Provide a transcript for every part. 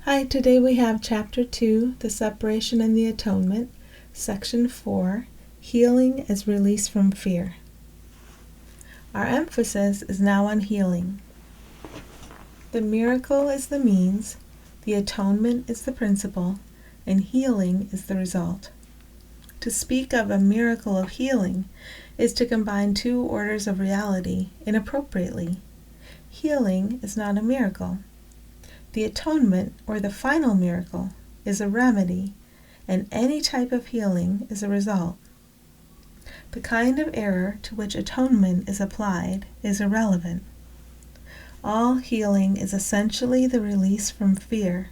Hi, today we have Chapter 2, The Separation and the Atonement, Section 4, Healing as Release from Fear. Our emphasis is now on healing. The miracle is the means, the atonement is the principle, and healing is the result. To speak of a miracle of healing is to combine two orders of reality inappropriately. Healing is not a miracle. The atonement, or the final miracle, is a remedy, and any type of healing is a result. The kind of error to which atonement is applied is irrelevant. All healing is essentially the release from fear.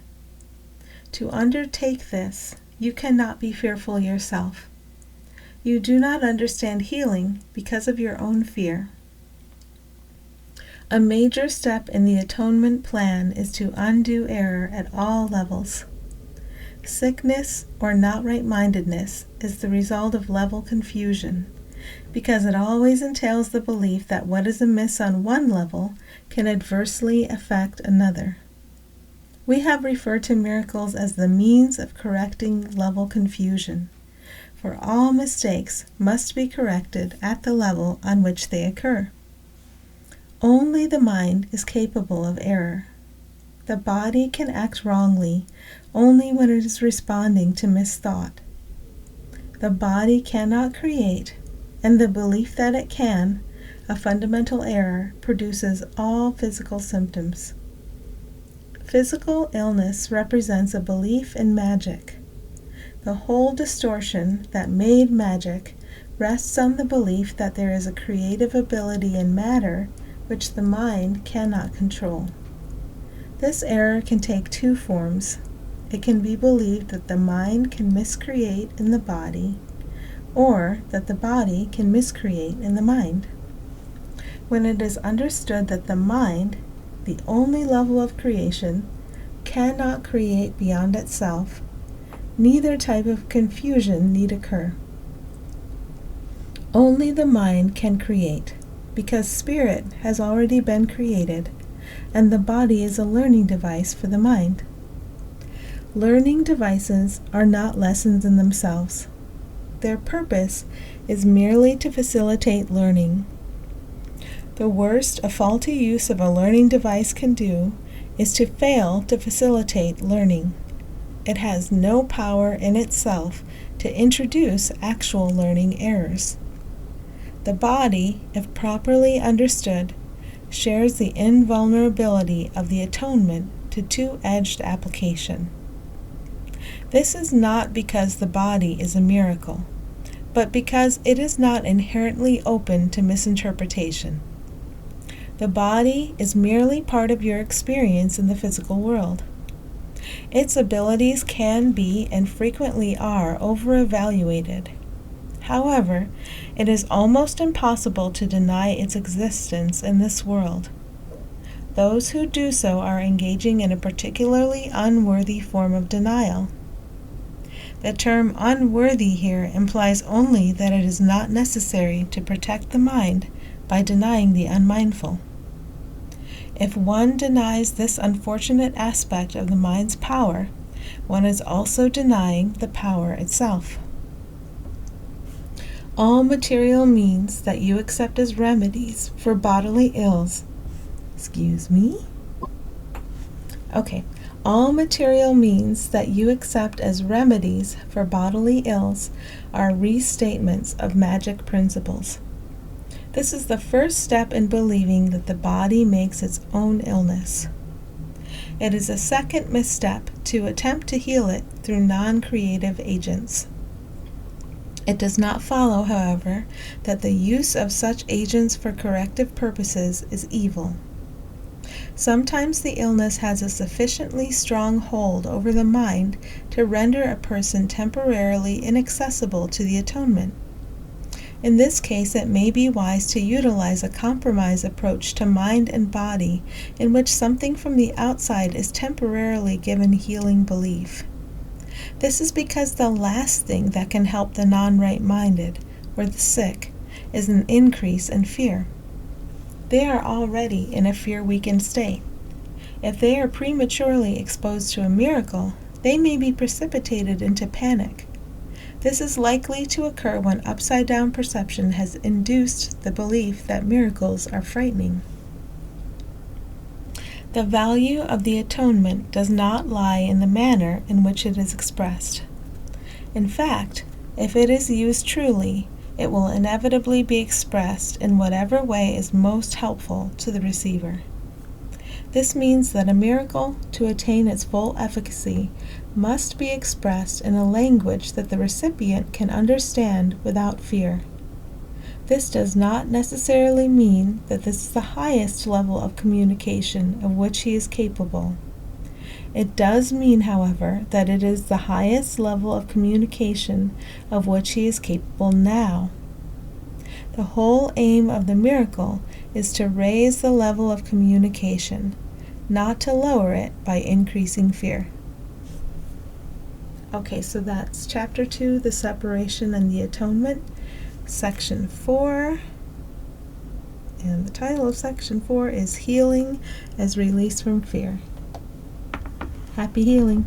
To undertake this, you cannot be fearful yourself. You do not understand healing because of your own fear. A major step in the atonement plan is to undo error at all levels. Sickness or not right-mindedness is the result of level confusion, because it always entails the belief that what is amiss on one level can adversely affect another. We have referred to miracles as the means of correcting level confusion, for all mistakes must be corrected at the level on which they occur. Only the mind is capable of error. The body can act wrongly only when it is responding to misthought. The body cannot create, and the belief that it can, a fundamental error, produces all physical symptoms. Physical illness represents a belief in magic. The whole distortion that made magic rests on the belief that there is a creative ability in matter which the mind cannot control. This error can take two forms. It can be believed that the mind can miscreate in the body, or that the body can miscreate in the mind. When it is understood that the mind, the only level of creation, cannot create beyond itself, neither type of confusion need occur. Only the mind can create, because spirit has already been created, and the body is a learning device for the mind. Learning devices are not lessons in themselves. Their purpose is merely to facilitate learning. The worst a faulty use of a learning device can do is to fail to facilitate learning. It has no power in itself to introduce actual learning errors. The body, if properly understood, shares the invulnerability of the atonement to two-edged application. This is not because the body is a miracle, but because it is not inherently open to misinterpretation. The body is merely part of your experience in the physical world. Its abilities can be and frequently are over-evaluated. However, it is almost impossible to deny its existence in this world. Those who do so are engaging in a particularly unworthy form of denial. The term unworthy here implies only that it is not necessary to protect the mind by denying the unmindful. If one denies this unfortunate aspect of the mind's power, one is also denying the power itself. All material means that you accept as remedies for bodily ills. All material means that you accept as remedies for bodily ills are restatements of magic principles. This is the first step in believing that the body makes its own illness. It is a second misstep to attempt to heal it through non-creative agents. It does not follow, however, that the use of such agents for corrective purposes is evil. Sometimes the illness has a sufficiently strong hold over the mind to render a person temporarily inaccessible to the atonement. In this case, it may be wise to utilize a compromise approach to mind and body in which something from the outside is temporarily given healing belief. This is because the last thing that can help the non-right-minded, or the sick, is an increase in fear. They are already in a fear-weakened state. If they are prematurely exposed to a miracle, they may be precipitated into panic. This is likely to occur when upside-down perception has induced the belief that miracles are frightening. The value of the atonement does not lie in the manner in which it is expressed. In fact, if it is used truly, it will inevitably be expressed in whatever way is most helpful to the receiver. This means that a miracle, to attain its full efficacy, must be expressed in a language that the recipient can understand without fear. This does not necessarily mean that this is the highest level of communication of which he is capable. It does mean, however, that it is the highest level of communication of which he is capable now. The whole aim of the miracle is to raise the level of communication, not to lower it by increasing fear. Okay, so that's Chapter 2, The Separation and the Atonement, Section 4. And the title of Section 4 is Healing as Release from Fear. Happy healing.